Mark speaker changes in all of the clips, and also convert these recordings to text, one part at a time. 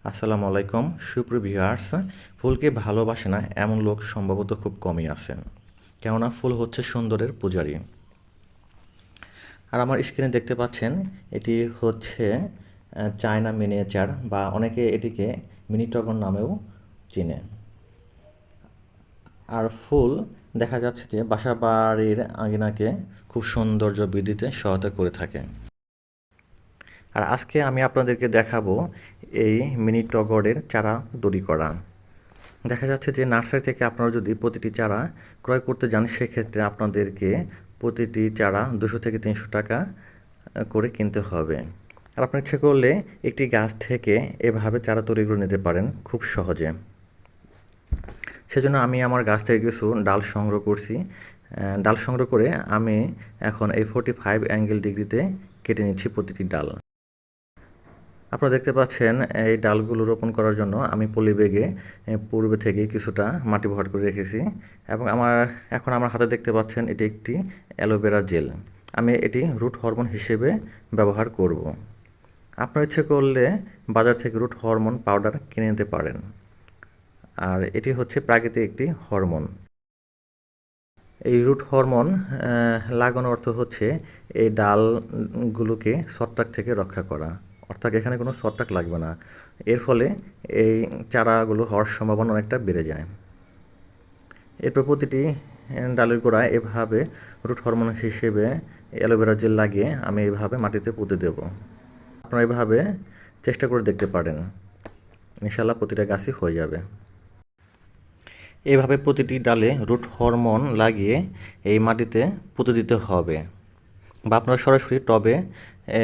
Speaker 1: আসসালামু আলাইকুম সুপ্রিয় ভিউয়ার্স। ফুলকে ভালোবাসে না এমন লোক সম্ভবত খুব কমই আছেন, কেননা ফুল হচ্ছে সুন্দরের পূজারী। আর আমার স্ক্রিনে দেখতে পাচ্ছেন এটি হচ্ছে চায়না মিনিয়েচার, বা অনেকে এটিকে মিনি টগর নামেও চিনে। আর ফুল দেখা যাচ্ছে যে বাসা বাড়ির আঙিনাকে খুব সৌন্দর্য বৃদ্ধিতে সহায়তা করে থাকে। আর আজকে আমি আপনাদেরকে দেখাবো এই মিনি টগরের চারা তৈরি করা। দেখা যাচ্ছে যে নার্সারি থেকে আপনারা যদি প্রতিটি চারা ক্রয় করতে যান, সেক্ষেত্রে আপনাদেরকে প্রতিটি চারা 200 থেকে 300 টাকা করে কিনতে হবে। আর আপনার ইচ্ছে করলে একটি গাছ থেকে এভাবে চারা তৈরি করে নিতে পারেন খুব সহজে। সেজন্য আমি আমার গাছ থেকে কিছু ডাল সংগ্রহ করছি। ডাল সংগ্রহ করে আমি এখন এই 45 অ্যাঙ্গেল ডিগ্রিতে কেটে নিচ্ছি প্রতিটি ডাল। আপনারা দেখতে পাচ্ছেন এই ডালগুলো রোপণ করার জন্য আমি পলি ব্যাগে পূর্বে থেকে কিছুটা মাটি ভরাট করে রেখেছি, এবং এখন আমার হাতে দেখতে পাচ্ছেন এটি একটি অ্যালোভেরা জেল। আমি এটি রুট হরমোন হিসেবে ব্যবহার করব। আপনার ইচ্ছে করলে বাজার থেকে রুট হরমোন পাউডার কিনে নিতে পারেন। আর এটি হচ্ছে প্রাকৃতিক একটি হরমোন। এই রুট হরমোন লাগানোর অর্থ হচ্ছে এই ডালগুলোকে ছত্রাক থেকে রক্ষা করা, অর্থাৎ এখানে কোনো ছত্রাক লাগবে না। এর ফলে এই চারাগুলো হওয়ার সম্ভাবনা অনেকটা বেড়ে যায়। এরপর প্রতিটি ডালের গোড়ায় এভাবে রুট হরমোন হিসেবে অ্যালোভেরা জেল লাগিয়ে আমি এভাবে মাটিতে পুঁতে দেব। আপনারা এভাবে চেষ্টা করে দেখতে পারেন, ইনশাআল্লাহ প্রতিটা গাছই হয়ে যাবে। এভাবে প্রতিটি ডালে রুট হরমোন লাগিয়ে এই মাটিতে পুঁতে দিতে হবে, বা আপনারা সরাসরি টবে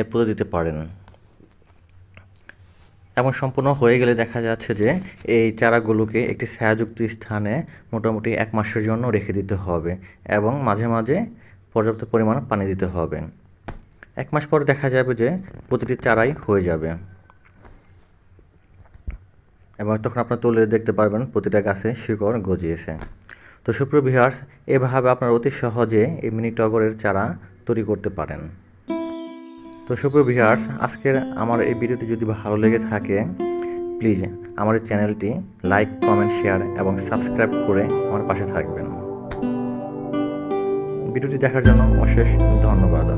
Speaker 1: পুঁতে দিতে পারেন। এবং সম্পূর্ণ হয়ে গেলে দেখা যাচ্ছে যে এই চারাগুলোকে একটি ছায়াযুক্ত স্থানে মোটামুটি 1 মাসের জন্য রেখে দিতে হবে, এবং মাঝে মাঝে পর্যাপ্ত পরিমাণ পানি দিতে হবে। 1 মাস পর দেখা যাবে যে প্রতিটি চারাই হয়ে যাবে, এবং তখন আপনারা তুলে দেখতে পারবেন প্রতিটা গাছে শিকড় গজিয়েছে। তো সুপ্রিয় ভিউয়ার্স, এভাবে আপনারা অতি সহজে এই মিনি টগরের চারা তৈরি করতে পারেন। তো সুপ্রিয় ভিউয়ার্স, আজকের আমার এই ভিডিওটি যদি ভালো লেগে থাকে, প্লিজ আমার এই চ্যানেলটি লাইক, কমেন্ট, শেয়ার এবং সাবস্ক্রাইব করে আমার পাশে থাকবেন। ভিডিওটি দেখার জন্য অশেষ ধন্যবাদ।